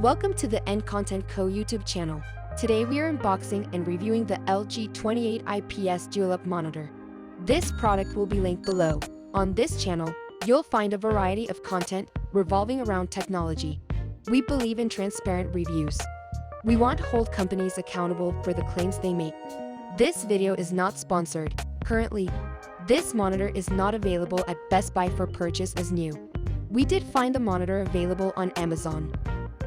Welcome to the End Content Co YouTube channel. Today we are unboxing and reviewing the LG 28 IPS DualUp monitor. This product will be linked below. On this channel, you'll find a variety of content revolving around technology. We believe in transparent reviews. We want to hold companies accountable for the claims they make. This video is not sponsored. Currently, this monitor is not available at Best Buy for purchase as new. We did find the monitor available on Amazon.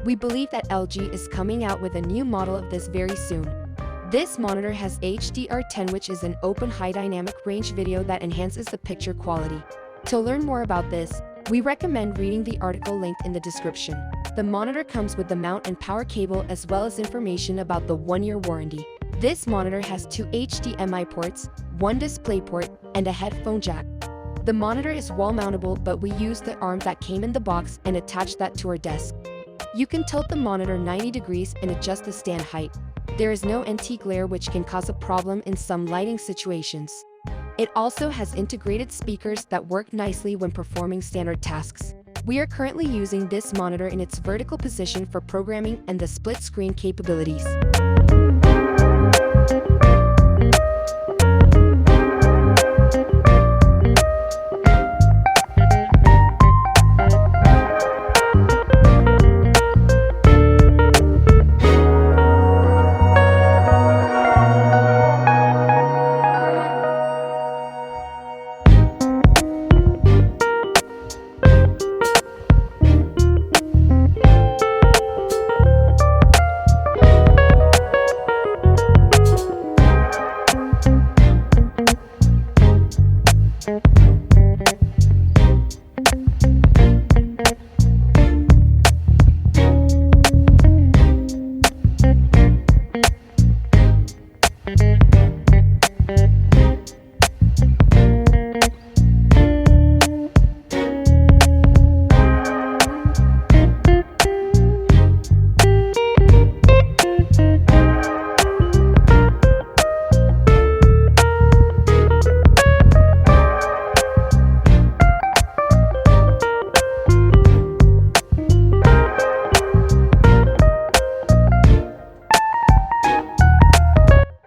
We believe that LG is coming out with a new model of this very soon. This monitor has HDR10, which is an open high dynamic range video that enhances the picture quality. To learn more about this, we recommend reading the article linked in the description. The monitor comes with the mount and power cable as well as information about the 1-year warranty. This monitor has 2 HDMI ports, 1 display port, and a headphone jack. The monitor is wall mountable, but we used the arm that came in the box and attached that to our desk. You can tilt the monitor 90 degrees and adjust the stand height. There is no anti-glare, which can cause a problem in some lighting situations. It also has integrated speakers that work nicely when performing standard tasks. We are currently using this monitor in its vertical position for programming and the split screen capabilities.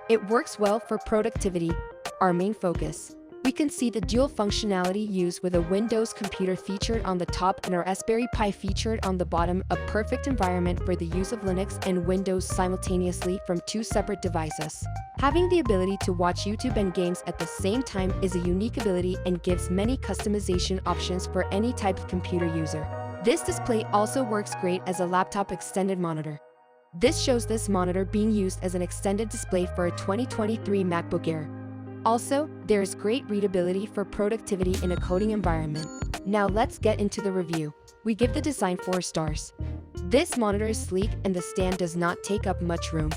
It works well for productivity, our main focus. We can see the dual functionality used with a Windows computer featured on the top and our Raspberry Pi featured on the bottom, a perfect environment for the use of Linux and Windows simultaneously from 2 separate devices. Having the ability to watch YouTube and games at the same time is a unique ability and gives many customization options for any type of computer user. This display also works great as a laptop extended monitor. This shows this monitor being used as an extended display for a 2023 MacBook Air. Also, there is great readability for productivity in a coding environment. Now let's get into the review. We give the design 4 stars. This monitor is sleek and the stand does not take up much room.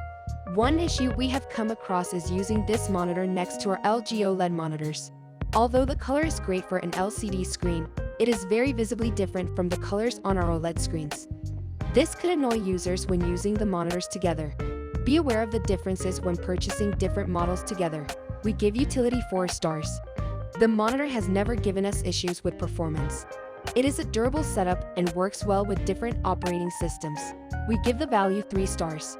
One issue we have come across is using this monitor next to our LG OLED monitors. Although the color is great for an LCD screen, it is very visibly different from the colors on our OLED screens. This could annoy users when using the monitors together. Be aware of the differences when purchasing different models together. We give utility 4 stars. The monitor has never given us issues with performance. It is a durable setup and works well with different operating systems. We give the value 3 stars.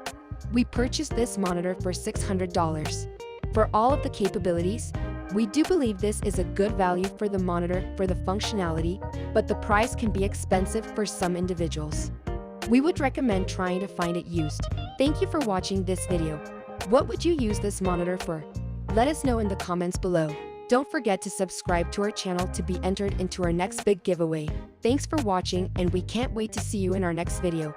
We purchased this monitor for $600. For all of the capabilities, we do believe this is a good value for the monitor for the functionality, but the price can be expensive for some individuals. We would recommend trying to find it used. Thank you for watching this video. What would you use this monitor for? Let us know in the comments below. Don't forget to subscribe to our channel to be entered into our next big giveaway. Thanks for watching, and we can't wait to see you in our next video.